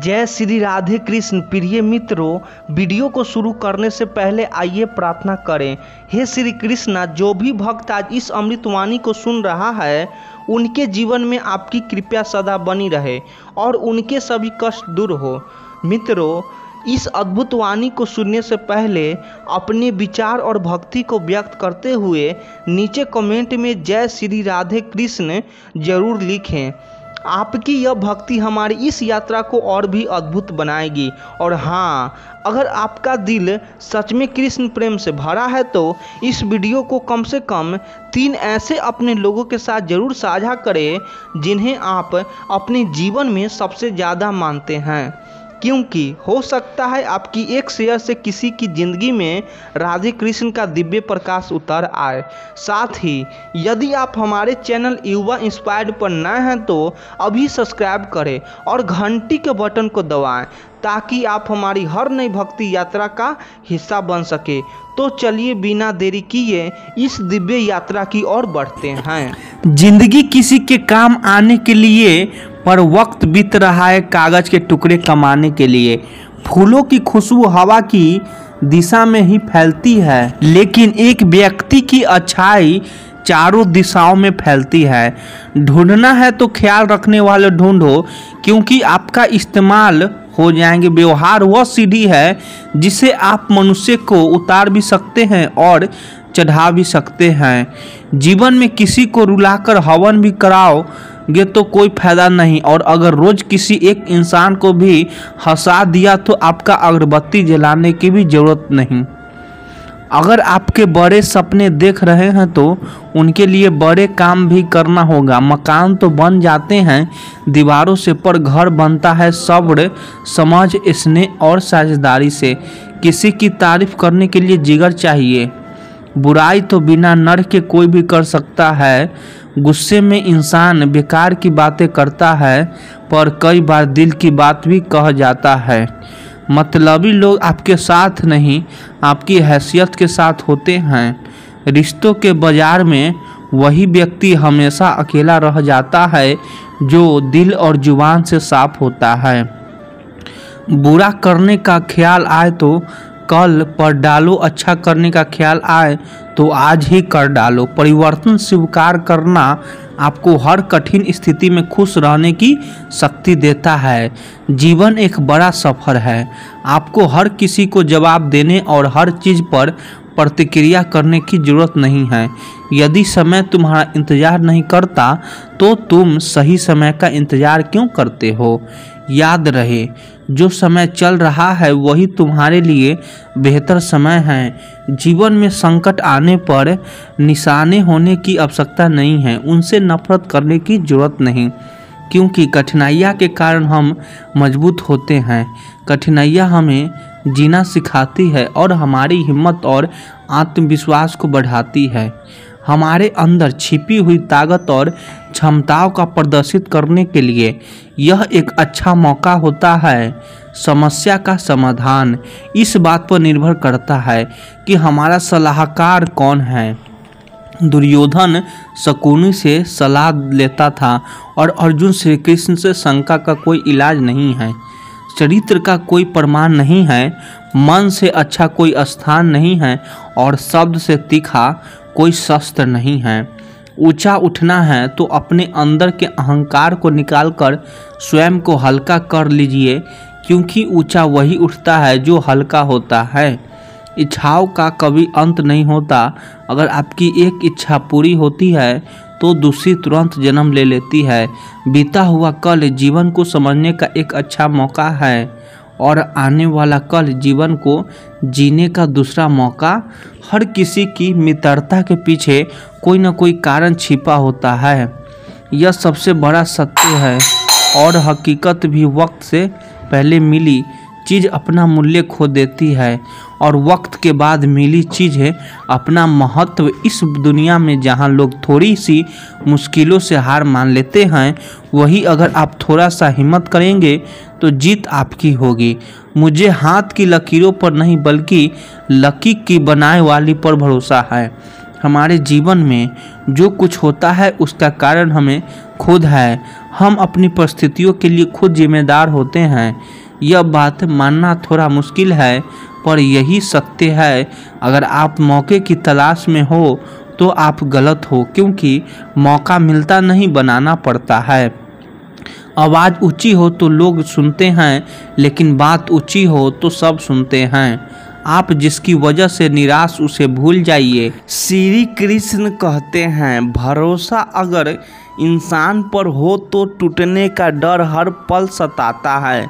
जय श्री राधे कृष्ण। प्रिय मित्रों, वीडियो को शुरू करने से पहले आइए प्रार्थना करें। हे श्री कृष्णा, जो भी भक्त आज इस अमृतवाणी को सुन रहा है उनके जीवन में आपकी कृपा सदा बनी रहे और उनके सभी कष्ट दूर हो। मित्रों, इस अद्भुत वाणी को सुनने से पहले अपने विचार और भक्ति को व्यक्त करते हुए नीचे कमेंट में जय श्री राधे कृष्ण जरूर लिखें। आपकी यह भक्ति हमारी इस यात्रा को और भी अद्भुत बनाएगी। और हाँ, अगर आपका दिल सच में कृष्ण प्रेम से भरा है तो इस वीडियो को कम से कम 3 ऐसे अपने लोगों के साथ ज़रूर साझा करें जिन्हें आप अपने जीवन में सबसे ज़्यादा मानते हैं, क्योंकि हो सकता है आपकी एक शेयर से किसी की ज़िंदगी में राधे कृष्ण का दिव्य प्रकाश उतर आए। साथ ही यदि आप हमारे चैनल युवा इंस्पायर्ड पर नए हैं तो अभी सब्सक्राइब करें और घंटी के बटन को दबाएं ताकि आप हमारी हर नई भक्ति यात्रा का हिस्सा बन सके। तो चलिए बिना देरी किए इस दिव्य यात्रा की ओर बढ़ते हैं। जिंदगी किसी के काम आने के लिए, पर वक्त बीत रहा है कागज के टुकड़े कमाने के लिए। फूलों की खुशबू हवा की दिशा में ही फैलती है, लेकिन एक व्यक्ति की अच्छाई चारों दिशाओं में फैलती है। ढूंढना है तो ख्याल रखने वाले ढूंढो, क्योंकि आपका इस्तेमाल हो जाएंगे। व्यवहार वह सीढ़ी है जिसे आप मनुष्य को उतार भी सकते हैं और चढ़ा भी सकते हैं। जीवन में किसी को रुलाकर हवन भी कराओगे तो कोई फायदा नहीं, और अगर रोज किसी एक इंसान को भी हंसा दिया तो आपका अगरबत्ती जलाने की भी जरूरत नहीं। अगर आपके बड़े सपने देख रहे हैं तो उनके लिए बड़े काम भी करना होगा। मकान तो बन जाते हैं दीवारों से, पर घर बनता है सब्र, समझ, स्नेह और साझेदारी से। किसी की तारीफ करने के लिए जिगर चाहिए। बुराई तो बिना नर के कोई भी कर सकता है। गुस्से में इंसान बेकार की बातें करता है, पर कई बार दिल की बात भी कह जाता है। मतलबी लोग आपके साथ नहीं, आपकी हैसियत के साथ होते हैं। रिश्तों के बाजार में वही व्यक्ति हमेशा अकेला रह जाता है जो दिल और जुबान से साफ होता है। बुरा करने का ख्याल आए तो कल पर डालो, अच्छा करने का ख्याल आए तो आज ही कर डालो। परिवर्तन स्वीकार करना आपको हर कठिन स्थिति में खुश रहने की शक्ति देता है। जीवन एक बड़ा सफर है। आपको हर किसी को जवाब देने और हर चीज़ पर प्रतिक्रिया करने की जरूरत नहीं है। यदि समय तुम्हारा इंतजार नहीं करता तो तुम सही समय का इंतजार क्यों करते हो? याद रहे, जो समय चल रहा है वही तुम्हारे लिए बेहतर समय है। जीवन में संकट आने पर निशाने होने की आवश्यकता नहीं है, उनसे नफरत करने की जरूरत नहीं, क्योंकि कठिनाइयाँ के कारण हम मजबूत होते हैं। कठिनाइयाँ हमें जीना सिखाती है और हमारी हिम्मत और आत्मविश्वास को बढ़ाती है। हमारे अंदर छिपी हुई ताकत और क्षमताओं का प्रदर्शित करने के लिए यह एक अच्छा मौका होता है। समस्या का समाधान इस बात पर निर्भर करता है कि हमारा सलाहकार कौन है। दुर्योधन शकुनी से सलाह लेता था और अर्जुन श्री कृष्ण से शंका का कोई इलाज नहीं है। चरित्र का कोई प्रमाण नहीं है, मन से अच्छा कोई स्थान नहीं है और शब्द से तीखा कोई शस्त्र नहीं है। ऊंचा उठना है तो अपने अंदर के अहंकार को निकालकर स्वयं को हल्का कर लीजिए, क्योंकि ऊंचा वही उठता है जो हल्का होता है। इच्छाओं का कभी अंत नहीं होता। अगर आपकी एक इच्छा पूरी होती है तो दूसरी तुरंत जन्म ले लेती है। बीता हुआ कल जीवन को समझने का एक अच्छा मौका है और आने वाला कल जीवन को जीने का दूसरा मौका। हर किसी की मित्रता के पीछे कोई न कोई कारण छिपा होता है। यह सबसे बड़ा सत्य है, और हकीकत भी वक्त से पहले मिली चीज़ अपना मूल्य खो देती है और वक्त के बाद मिली चीज़ है अपना महत्व। इस दुनिया में जहां लोग थोड़ी सी मुश्किलों से हार मान लेते हैं, वही अगर आप थोड़ा सा हिम्मत करेंगे तो जीत आपकी होगी। मुझे हाथ की लकीरों पर नहीं बल्कि लकी की बनाए वाली पर भरोसा है। हमारे जीवन में जो कुछ होता है उसका कारण हमें खुद है। हम अपनी परिस्थितियों के लिए खुद जिम्मेदार होते हैं। यह बात मानना थोड़ा मुश्किल है, पर यही सत्य है। अगर आप मौके की तलाश में हो तो आप गलत हो, क्योंकि मौका मिलता नहीं, बनाना पड़ता है। आवाज़ ऊंची हो तो लोग सुनते हैं, लेकिन बात ऊंची हो तो सब सुनते हैं। आप जिसकी वजह से निराश, उसे भूल जाइए। श्री कृष्ण कहते हैं, भरोसा अगर इंसान पर हो तो टूटने का डर हर पल सताता है,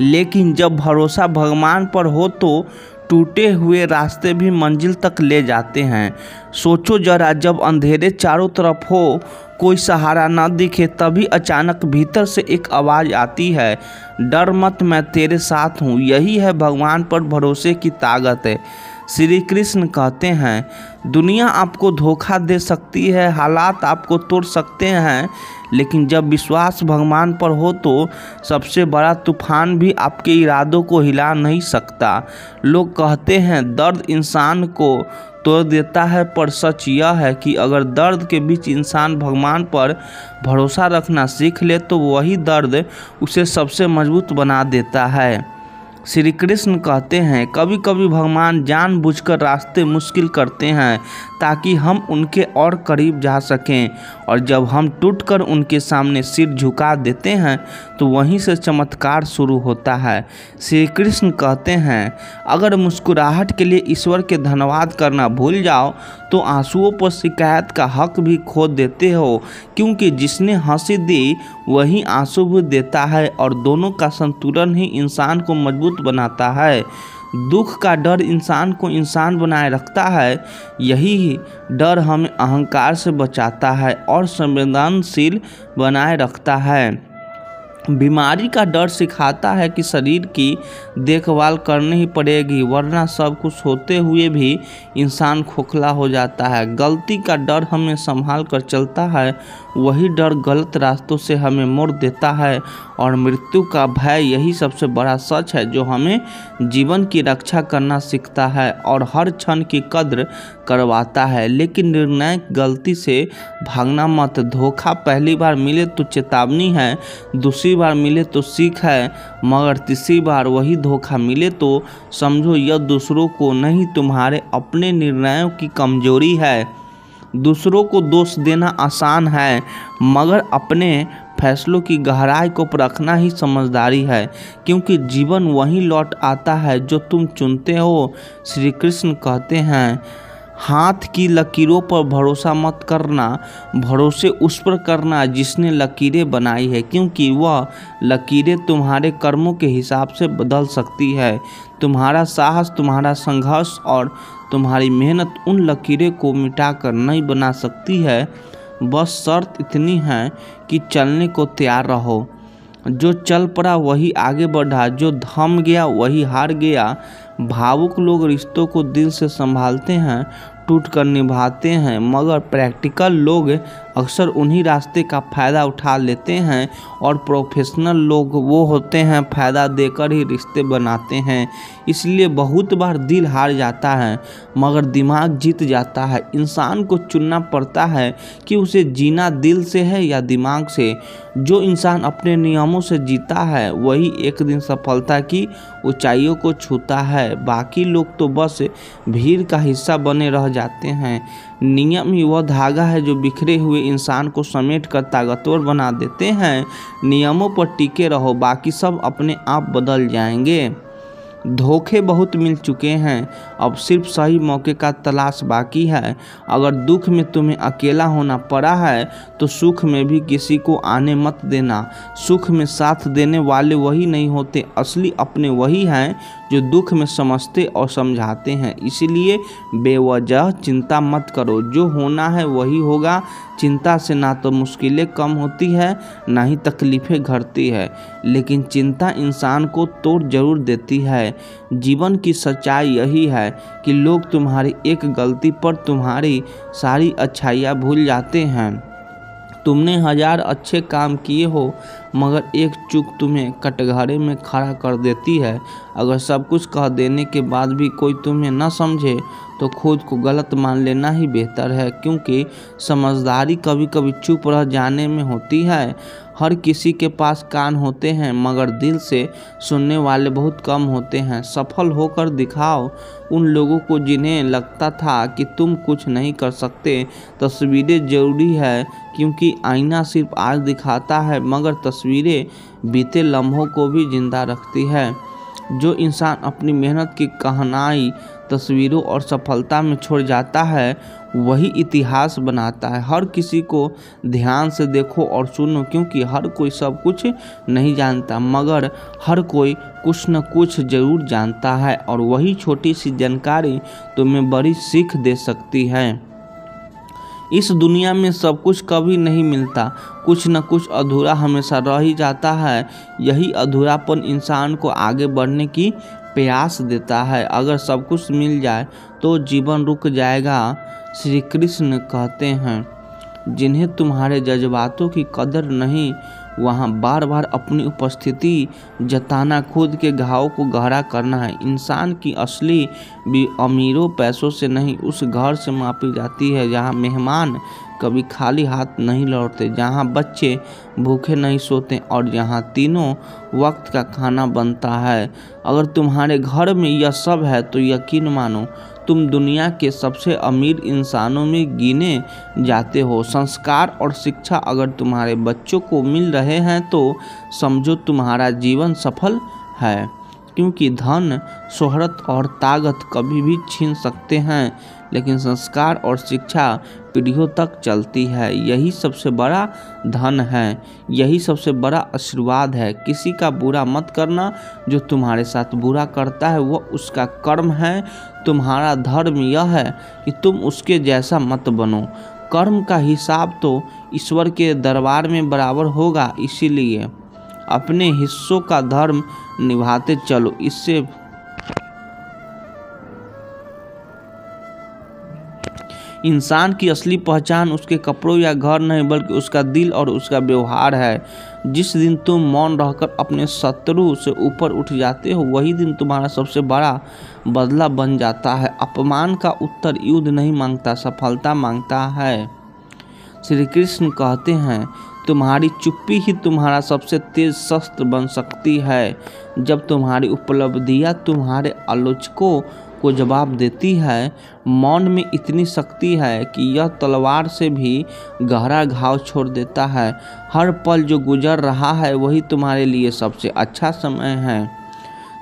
लेकिन जब भरोसा भगवान पर हो तो टूटे हुए रास्ते भी मंजिल तक ले जाते हैं। सोचो जरा, जब अंधेरे चारों तरफ हो, कोई सहारा न दिखे, तभी अचानक भीतर से एक आवाज़ आती है, डर मत, मैं तेरे साथ हूँ। यही है भगवान पर भरोसे की ताकत है। श्री कृष्ण कहते हैं, दुनिया आपको धोखा दे सकती है, हालात आपको तोड़ सकते हैं, लेकिन जब विश्वास भगवान पर हो तो सबसे बड़ा तूफान भी आपके इरादों को हिला नहीं सकता। लोग कहते हैं दर्द इंसान को तोड़ देता है, पर सच यह है कि अगर दर्द के बीच इंसान भगवान पर भरोसा रखना सीख ले तो वही दर्द उसे सबसे मजबूत बना देता है। श्री कृष्ण कहते हैं, कभी कभी भगवान जानबूझकर रास्ते मुश्किल करते हैं ताकि हम उनके और करीब जा सकें, और जब हम टूटकर उनके सामने सिर झुका देते हैं तो वहीं से चमत्कार शुरू होता है। श्री कृष्ण कहते हैं, अगर मुस्कुराहट के लिए ईश्वर के धन्यवाद करना भूल जाओ तो आंसुओं पर शिकायत का हक भी खो देते हो, क्योंकि जिसने हंसी दी वही आंसू भी देता है, और दोनों का संतुलन ही इंसान को मजबूत बनाता है। दुख का डर इंसान को इंसान बनाए रखता है। यही डर हमें अहंकार से बचाता है और संवेदनशील बनाए रखता है। बीमारी का डर सिखाता है कि शरीर की देखभाल करनी ही पड़ेगी, वरना सब कुछ होते हुए भी इंसान खोखला हो जाता है। गलती का डर हमें संभाल कर चलता है, वही डर गलत रास्तों से हमें मोड़ देता है। और मृत्यु का भय यही सबसे बड़ा सच है जो हमें जीवन की रक्षा करना सीखता है और हर क्षण की कद्र करवाता है। लेकिन निर्णायक गलती से भागना मत। धोखा पहली बार मिले तो चेतावनी है, दूसरी बार मिले तो सीख है, मगर तीसरी बार वही धोखा मिले तो समझो यह दूसरों को नहीं, तुम्हारे अपने निर्णयों की कमजोरी है। दूसरों को दोष देना आसान है, मगर अपने फैसलों की गहराई को परखना ही समझदारी है, क्योंकि जीवन वहीं लौट आता है जो तुम चुनते हो। श्री कृष्ण कहते हैं, हाथ की लकीरों पर भरोसा मत करना, भरोसे उस पर करना जिसने लकीरें बनाई है, क्योंकि वह लकीरें तुम्हारे कर्मों के हिसाब से बदल सकती है। तुम्हारा साहस, तुम्हारा संघर्ष और तुम्हारी मेहनत उन लकीरें को मिटाकर नहीं बना सकती है। बस शर्त इतनी है कि चलने को तैयार रहो। जो चल पड़ा वही आगे बढ़ा, जो थम गया वही हार गया। भावुक लोग रिश्तों को दिल से संभालते हैं, टूट कर निभाते हैं, मगर प्रैक्टिकल लोग अक्सर उन्हीं रास्ते का फ़ायदा उठा लेते हैं, और प्रोफेशनल लोग वो होते हैं फ़ायदा देकर ही रिश्ते बनाते हैं। इसलिए बहुत बार दिल हार जाता है मगर दिमाग जीत जाता है। इंसान को चुनना पड़ता है कि उसे जीना दिल से है या दिमाग से। जो इंसान अपने नियमों से जीता है वही एक दिन सफलता की ऊंचाइयों को छूता है। बाकी लोग तो बस भीड़ का हिस्सा बने रह जाते हैं। नियम ही वह धागा है जो बिखरे हुए इंसान को समेट कर ताकतवर बना देते हैं। नियमों पर टिके रहो, बाकी सब अपने आप बदल जाएंगे। धोखे बहुत मिल चुके हैं, अब सिर्फ सही मौके का तलाश बाकी है। अगर दुख में तुम्हें अकेला होना पड़ा है तो सुख में भी किसी को आने मत देना। सुख में साथ देने वाले वही नहीं होते, असली अपने वही हैं जो दुख में समझते और समझाते हैं। इसलिए बेवजह चिंता मत करो, जो होना है वही होगा। चिंता से ना तो मुश्किलें कम होती है ना ही तकलीफ़ें घटती है, लेकिन चिंता इंसान को तोड़ जरूर देती है। जीवन की सच्चाई यही है कि लोग तुम्हारी एक गलती पर तुम्हारी सारी अच्छाइयाँ भूल जाते हैं। तुमने 1000 अच्छे काम किए हो मगर एक चूक तुम्हें कटघरे में खड़ा कर देती है। अगर सब कुछ कह देने के बाद भी कोई तुम्हें न समझे तो खुद को गलत मान लेना ही बेहतर है, क्योंकि समझदारी कभी कभी चुप रह जाने में होती है। हर किसी के पास कान होते हैं मगर दिल से सुनने वाले बहुत कम होते हैं। सफल होकर दिखाओ उन लोगों को जिन्हें लगता था कि तुम कुछ नहीं कर सकते। तस्वीरें ज़रूरी है क्योंकि आईना सिर्फ आज दिखाता है मगर तस्वीरें बीते लम्हों को भी जिंदा रखती है। जो इंसान अपनी मेहनत की कहानी तस्वीरों और सफलता में छोड़ जाता है वही इतिहास बनाता है। हर किसी को ध्यान से देखो और सुनो, क्योंकि हर कोई सब कुछ नहीं जानता मगर हर कोई कुछ न कुछ जरूर जानता है, और वही छोटी सी जानकारी तुम्हें बड़ी सीख दे सकती है। इस दुनिया में सब कुछ कभी नहीं मिलता, कुछ न कुछ अधूरा हमेशा रह ही जाता है। यही अधूरापन इंसान को आगे बढ़ने की प्रयास देता है। अगर सब कुछ मिल जाए तो जीवन रुक जाएगा। श्री कृष्ण कहते हैं जिन्हें तुम्हारे जज्बातों की कदर नहीं, वहाँ बार बार अपनी उपस्थिति जताना खुद के घाव को गहरा करना है। इंसान की असली भी अमीरों पैसों से नहीं, उस घर से मापी जाती है जहाँ मेहमान कभी खाली हाथ नहीं लौटते, जहाँ बच्चे भूखे नहीं सोते और जहाँ तीनों वक्त का खाना बनता है। अगर तुम्हारे घर में यह सब है तो यकीन मानो तुम दुनिया के सबसे अमीर इंसानों में गिने जाते हो। संस्कार और शिक्षा अगर तुम्हारे बच्चों को मिल रहे हैं तो समझो तुम्हारा जीवन सफल है, क्योंकि धन शोहरत और ताकत कभी भी छीन सकते हैं लेकिन संस्कार और शिक्षा पीढ़ियों तक चलती है। यही सबसे बड़ा धन है, यही सबसे बड़ा आशीर्वाद है। किसी का बुरा मत करना, जो तुम्हारे साथ बुरा करता है वह उसका कर्म है। तुम्हारा धर्म यह है कि तुम उसके जैसा मत बनो। कर्म का हिसाब तो ईश्वर के दरबार में बराबर होगा, इसीलिए अपने हिस्सों का धर्म निभाते चलो। इससे इंसान की असली पहचान उसके कपड़ों या घर नहीं बल्कि उसका दिल और उसका व्यवहार है। जिस दिन तुम मौन रहकर अपने शत्रु से ऊपर उठ जाते हो वही दिन तुम्हारा सबसे बड़ा बदला बन जाता है। अपमान का उत्तर युद्ध नहीं मांगता, सफलता मांगता है। श्री कृष्ण कहते हैं तुम्हारी चुप्पी ही तुम्हारा सबसे तेज शस्त्र बन सकती है। जब तुम्हारी उपलब्धियां तुम्हारे आलोचकों को जवाब देती है, मौन में इतनी शक्ति है कि यह तलवार से भी गहरा घाव छोड़ देता है। हर पल जो गुजर रहा है वही तुम्हारे लिए सबसे अच्छा समय है।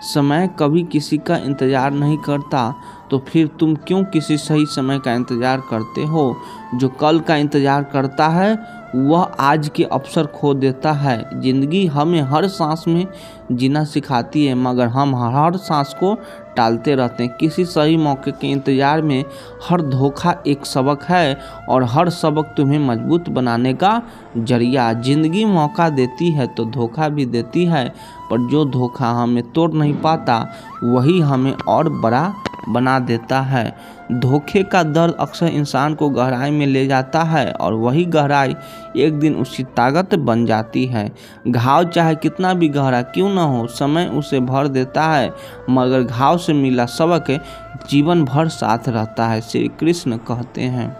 समय कभी किसी का इंतज़ार नहीं करता, तो फिर तुम क्यों किसी सही समय का इंतज़ार करते हो? जो कल का इंतज़ार करता है वह आज के अवसर खो देता है। ज़िंदगी हमें हर सांस में जीना सिखाती है मगर हम हर सांस को टालते रहते हैं। किसी सही मौके के इंतज़ार में हर धोखा एक सबक है और हर सबक तुम्हें मजबूत बनाने का जरिया। ज़िंदगी मौका देती है तो धोखा भी देती है, पर जो धोखा हमें तोड़ नहीं पाता वही हमें और बड़ा बना देता है। धोखे का दर्द अक्सर इंसान को गहराई में ले जाता है और वही गहराई एक दिन उसकी ताकत बन जाती है। घाव चाहे कितना भी गहरा क्यों न हो, समय उसे भर देता है मगर घाव से मिला सबक जीवन भर साथ रहता है। श्री कृष्ण कहते हैं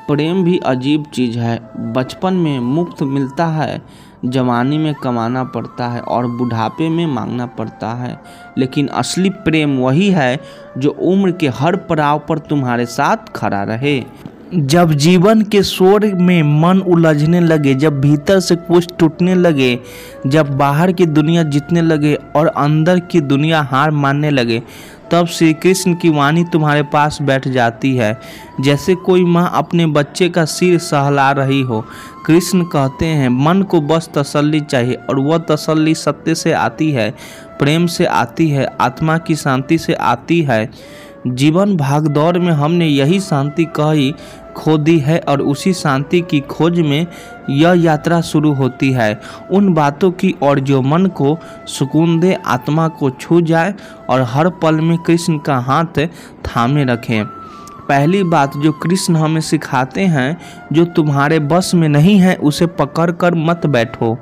प्रेम भी अजीब चीज़ है। बचपन में मुफ्त मिलता है, जवानी में कमाना पड़ता है और बुढ़ापे में मांगना पड़ता है, लेकिन असली प्रेम वही है जो उम्र के हर पड़ाव पर तुम्हारे साथ खड़ा रहे। जब जीवन के शोर में मन उलझने लगे, जब भीतर से कुछ टूटने लगे, जब बाहर की दुनिया जीतने लगे और अंदर की दुनिया हार मानने लगे, तब श्री कृष्ण की वाणी तुम्हारे पास बैठ जाती है, जैसे कोई माँ अपने बच्चे का सिर सहला रही हो। कृष्ण कहते हैं मन को बस तसल्ली चाहिए और वह तसल्ली सत्य से आती है, प्रेम से आती है, आत्मा की शांति से आती है। जीवन भागदौड़ में हमने यही शांति कहीं खो दी है और उसी शांति की खोज में यह यात्रा शुरू होती है। उन बातों की और जो मन को सुकून दे, आत्मा को छू जाए और हर पल में कृष्ण का हाथ थामे रखें। पहली बात जो कृष्ण हमें सिखाते हैं, जो तुम्हारे बस में नहीं है उसे पकड़ कर मत बैठो।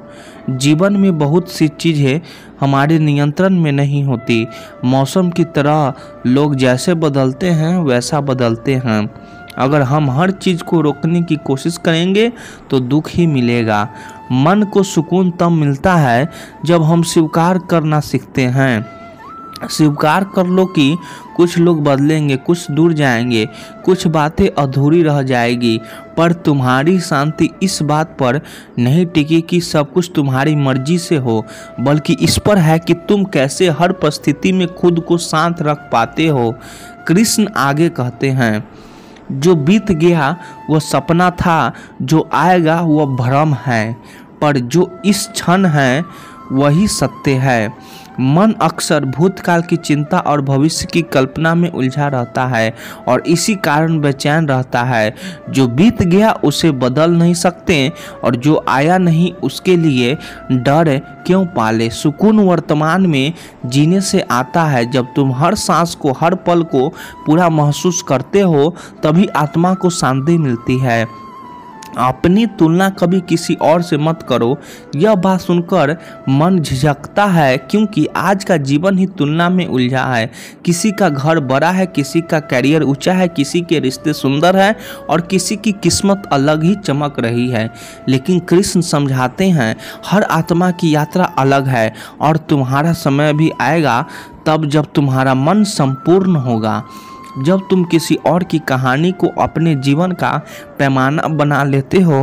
जीवन में बहुत सी चीज़ें हमारे नियंत्रण में नहीं होती। मौसम की तरह लोग जैसे बदलते हैं वैसा बदलते हैं। अगर हम हर चीज़ को रोकने की कोशिश करेंगे तो दुख ही मिलेगा। मन को सुकून तब मिलता है जब हम स्वीकार करना सीखते हैं। स्वीकार कर लो कि कुछ लोग बदलेंगे, कुछ दूर जाएंगे, कुछ बातें अधूरी रह जाएगी, पर तुम्हारी शांति इस बात पर नहीं टिकी कि सब कुछ तुम्हारी मर्जी से हो, बल्कि इस पर है कि तुम कैसे हर परिस्थिति में खुद को शांत रख पाते हो। कृष्ण आगे कहते हैं, जो बीत गया वह सपना था, जो आएगा वह भ्रम है, पर जो इस क्षण है वही सत्य है। मन अक्सर भूतकाल की चिंता और भविष्य की कल्पना में उलझा रहता है और इसी कारण बेचैन रहता है। जो बीत गया उसे बदल नहीं सकते और जो आया नहीं उसके लिए डर क्यों पाले। सुकून वर्तमान में जीने से आता है। जब तुम हर सांस को, हर पल को पूरा महसूस करते हो तभी आत्मा को शांति मिलती है। अपनी तुलना कभी किसी और से मत करो। यह बात सुनकर मन झिझकता है, क्योंकि आज का जीवन ही तुलना में उलझा है। किसी का घर बड़ा है, किसी का कैरियर ऊंचा है, किसी के रिश्ते सुंदर हैं और किसी की किस्मत अलग ही चमक रही है। लेकिन कृष्ण समझाते हैं, हर आत्मा की यात्रा अलग है और तुम्हारा समय भी आएगा तब जब तुम्हारा मन संपूर्ण होगा। जब तुम किसी और की कहानी को अपने जीवन का पैमाना बना लेते हो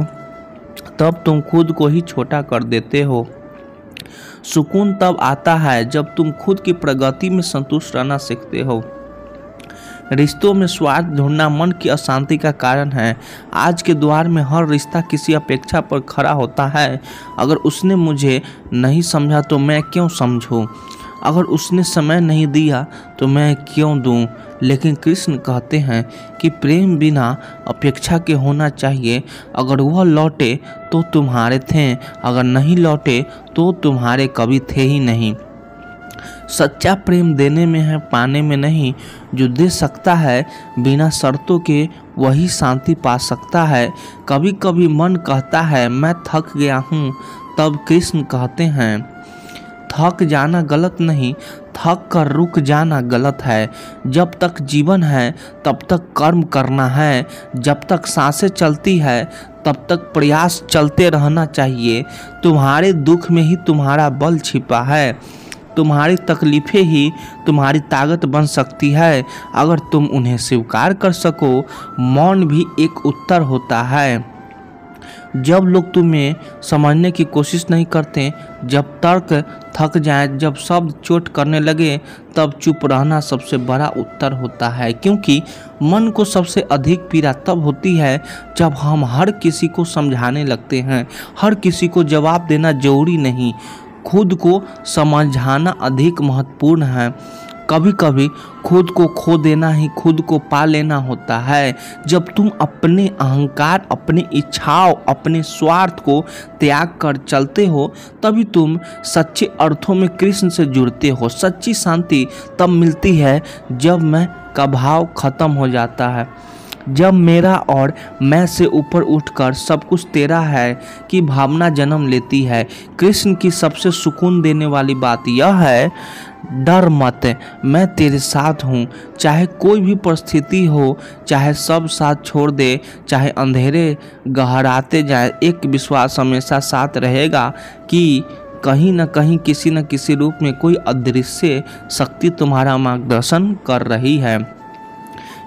तब तुम खुद को ही छोटा कर देते हो। सुकून तब आता है जब तुम खुद की प्रगति में संतुष्ट रहना सीखते हो। रिश्तों में स्वार्थ ढूंढना मन की अशांति का कारण है। आज के दौर में हर रिश्ता किसी अपेक्षा पर खड़ा होता है। अगर उसने मुझे नहीं समझा तो मैं क्यों समझूं? अगर उसने समय नहीं दिया तो मैं क्यों दूं? लेकिन कृष्ण कहते हैं कि प्रेम बिना अपेक्षा के होना चाहिए। अगर वह लौटे तो तुम्हारे थे, अगर नहीं लौटे तो तुम्हारे कभी थे ही नहीं। सच्चा प्रेम देने में है, पाने में नहीं। जो दे सकता है बिना शर्तों के वही शांति पा सकता है। कभी कभी मन कहता है मैं थक गया हूँ, तब कृष्ण कहते हैं थक जाना गलत नहीं, थक कर रुक जाना गलत है। जब तक जीवन है तब तक कर्म करना है। जब तक सांसें चलती है तब तक प्रयास चलते रहना चाहिए। तुम्हारे दुख में ही तुम्हारा बल छिपा है। तुम्हारी तकलीफें ही तुम्हारी ताकत बन सकती है अगर तुम उन्हें स्वीकार कर सको। मौन भी एक उत्तर होता है। जब लोग तुम्हें समझने की कोशिश नहीं करते, जब तर्क थक जाए, जब शब्द चोट करने लगे, तब चुप रहना सबसे बड़ा उत्तर होता है। क्योंकि मन को सबसे अधिक पीड़ा तब होती है जब हम हर किसी को समझाने लगते हैं। हर किसी को जवाब देना जरूरी नहीं, खुद को समझाना अधिक महत्वपूर्ण है। कभी कभी खुद को खो देना ही खुद को पा लेना होता है। जब तुम अपने अहंकार, अपनी इच्छाओं, अपने स्वार्थ को त्याग कर चलते हो तभी तुम सच्चे अर्थों में कृष्ण से जुड़ते हो। सच्ची शांति तब मिलती है जब मैं का भाव खत्म हो जाता है, जब मेरा और मैं से ऊपर उठकर सब कुछ तेरा है की भावना जन्म लेती है। कृष्ण की सबसे सुकून देने वाली बात यह है, डर मत, मैं तेरे साथ हूँ। चाहे कोई भी परिस्थिति हो, चाहे सब साथ छोड़ दे, चाहे अंधेरे गहराते जाए, एक विश्वास हमेशा साथ रहेगा कि कहीं न कहीं किसी न किसी रूप में कोई अदृश्य शक्ति तुम्हारा मार्गदर्शन कर रही है।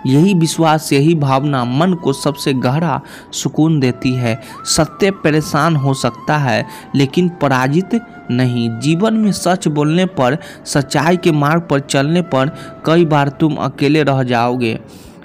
यही विश्वास, यही भावना मन को सबसे गहरा सुकून देती है। सत्य परेशान हो सकता है लेकिन पराजित नहीं। जीवन में सच बोलने पर, सच्चाई के मार्ग पर चलने पर कई बार तुम अकेले रह जाओगे,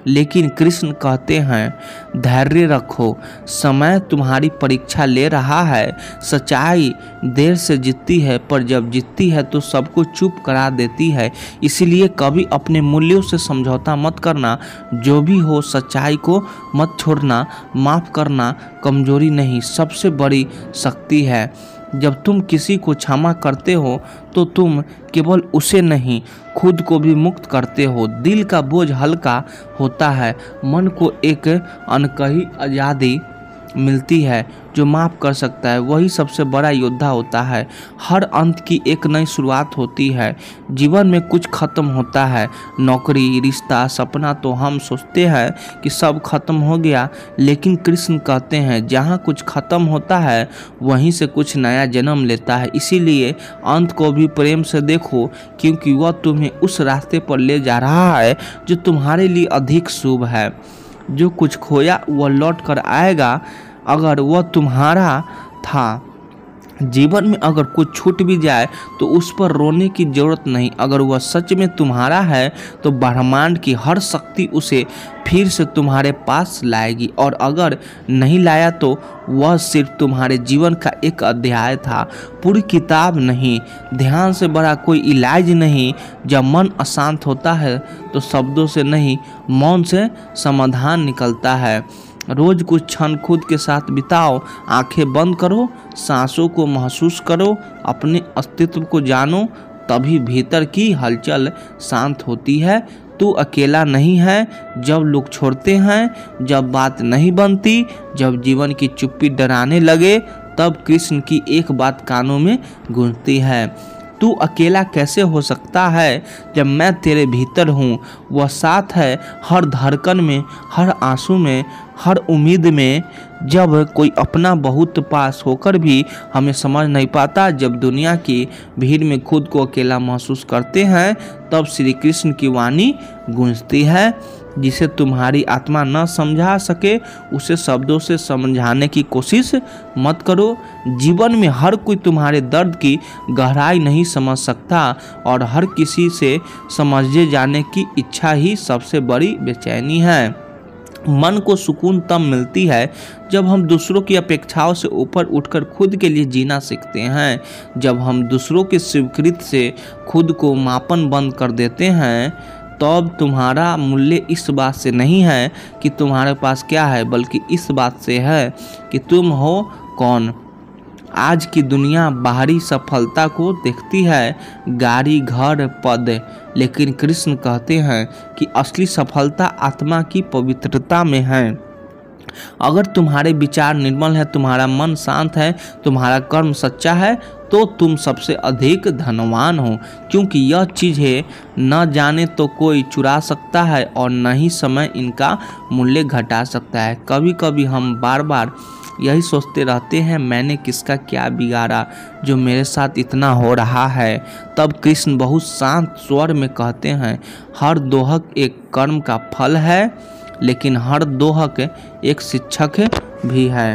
लेकिन कृष्ण कहते हैं धैर्य रखो, समय तुम्हारी परीक्षा ले रहा है। सच्चाई देर से जीतती है, पर जब जीतती है तो सबको चुप करा देती है। इसलिए कभी अपने मूल्यों से समझौता मत करना। जो भी हो, सच्चाई को मत छोड़ना। माफ़ करना कमजोरी नहीं, सबसे बड़ी शक्ति है। जब तुम किसी को क्षमा करते हो तो तुम केवल उसे नहीं खुद को भी मुक्त करते हो। दिल का बोझ हल्का होता है, मन को एक अनकही आज़ादी मिलती है। जो माफ़ कर सकता है वही सबसे बड़ा योद्धा होता है। हर अंत की एक नई शुरुआत होती है। जीवन में कुछ खत्म होता है, नौकरी, रिश्ता, सपना, तो हम सोचते हैं कि सब खत्म हो गया, लेकिन कृष्ण कहते हैं जहाँ कुछ खत्म होता है वहीं से कुछ नया जन्म लेता है। इसीलिए अंत को भी प्रेम से देखो, क्योंकि वह तुम्हें उस रास्ते पर ले जा रहा है जो तुम्हारे लिए अधिक शुभ है। जो कुछ खोया वह लौट कर आएगा अगर वह तुम्हारा था। जीवन में अगर कुछ छूट भी जाए तो उस पर रोने की जरूरत नहीं। अगर वह सच में तुम्हारा है तो ब्रह्मांड की हर शक्ति उसे फिर से तुम्हारे पास लाएगी, और अगर नहीं लाया तो वह सिर्फ तुम्हारे जीवन का एक अध्याय था, पूरी किताब नहीं। ध्यान से बड़ा कोई इलाज नहीं। जब मन अशांत होता है तो शब्दों से नहीं, मौन से समाधान निकलता है। रोज कुछ क्षण खुद के साथ बिताओ, आंखें बंद करो, सांसों को महसूस करो, अपने अस्तित्व को जानो, तभी भीतर की हलचल शांत होती है। तू अकेला नहीं है। जब लोग छोड़ते हैं, जब बात नहीं बनती, जब जीवन की चुप्पी डराने लगे, तब कृष्ण की एक बात कानों में गूंजती है। तू अकेला कैसे हो सकता है जब मैं तेरे भीतर हूँ। वह साथ है हर धड़कन में, हर आंसू में, हर उम्मीद में। जब कोई अपना बहुत पास होकर भी हमें समझ नहीं पाता, जब दुनिया की भीड़ में खुद को अकेला महसूस करते हैं, तब श्री कृष्ण की वाणी गूंजती है। जिसे तुम्हारी आत्मा न समझा सके उसे शब्दों से समझाने की कोशिश मत करो। जीवन में हर कोई तुम्हारे दर्द की गहराई नहीं समझ सकता, और हर किसी से समझे जाने की इच्छा ही सबसे बड़ी बेचैनी है। मन को सुकून तब मिलती है जब हम दूसरों की अपेक्षाओं से ऊपर उठकर खुद के लिए जीना सीखते हैं। जब हम दूसरों के स्वीकृति से खुद को मापन बंद कर देते हैं, तब तुम्हारा मूल्य इस बात से नहीं है कि तुम्हारे पास क्या है, बल्कि इस बात से है कि तुम हो कौन। आज की दुनिया बाहरी सफलता को देखती है, गाड़ी, घर, पद, लेकिन कृष्ण कहते हैं कि असली सफलता आत्मा की पवित्रता में है। अगर तुम्हारे विचार निर्मल है, तुम्हारा मन शांत है, तुम्हारा कर्म सच्चा है, तो तुम सबसे अधिक धनवान हो। क्योंकि यह चीज़ें न जाने तो कोई चुरा सकता है, और न ही समय इनका मूल्य घटा सकता है। कभी कभी हम बार बार यही सोचते रहते हैं, मैंने किसका क्या बिगाड़ा जो मेरे साथ इतना हो रहा है। तब कृष्ण बहुत शांत स्वर में कहते हैं, हर दोहक एक कर्म का फल है, लेकिन हर दोहक एक शिक्षक भी है।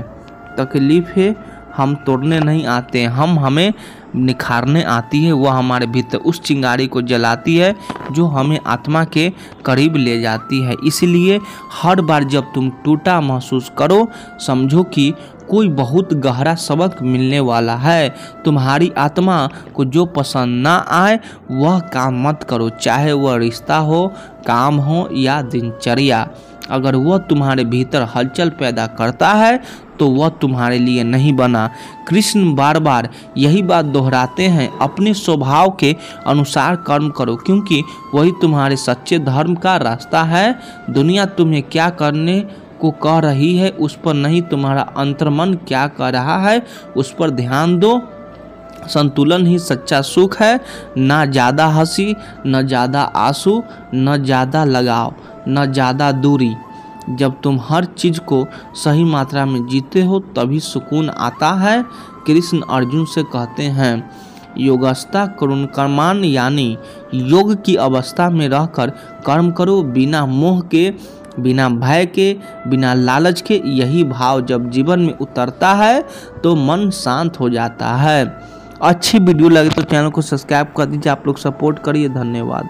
तकलीफें हम तोड़ने नहीं आते, हमें निखारने आती है। वह हमारे भीतर उस चिंगारी को जलाती है जो हमें आत्मा के करीब ले जाती है। इसलिए हर बार जब तुम टूटा महसूस करो, समझो कि कोई बहुत गहरा सबक मिलने वाला है। तुम्हारी आत्मा को जो पसंद ना आए वह काम मत करो, चाहे वह रिश्ता हो, काम हो या दिनचर्या। अगर वह तुम्हारे भीतर हलचल पैदा करता है तो वह तुम्हारे लिए नहीं बना। कृष्ण बार बार यही बात दोहराते हैं, अपने स्वभाव के अनुसार कर्म करो, क्योंकि वही तुम्हारे सच्चे धर्म का रास्ता है। दुनिया तुम्हें क्या करने को कह रही है उस पर नहीं, तुम्हारा अंतर्मन क्या कह रहा है उस पर ध्यान दो। संतुलन ही सच्चा सुख है। ना ज़्यादा हंसी, न ज़्यादा आंसू, न ज़्यादा लगाव, न ज़्यादा दूरी। जब तुम हर चीज़ को सही मात्रा में जीते हो तभी सुकून आता है। कृष्ण अर्जुन से कहते हैं, योगस्था करुण कर्मान, यानी योग की अवस्था में रहकर कर्म करो, बिना मोह के, बिना भय के, बिना लालच के। यही भाव जब जीवन में उतरता है तो मन शांत हो जाता है। अच्छी वीडियो लगे तो चैनल को सब्सक्राइब कर दीजिए। आप लोग सपोर्ट करिए। धन्यवाद।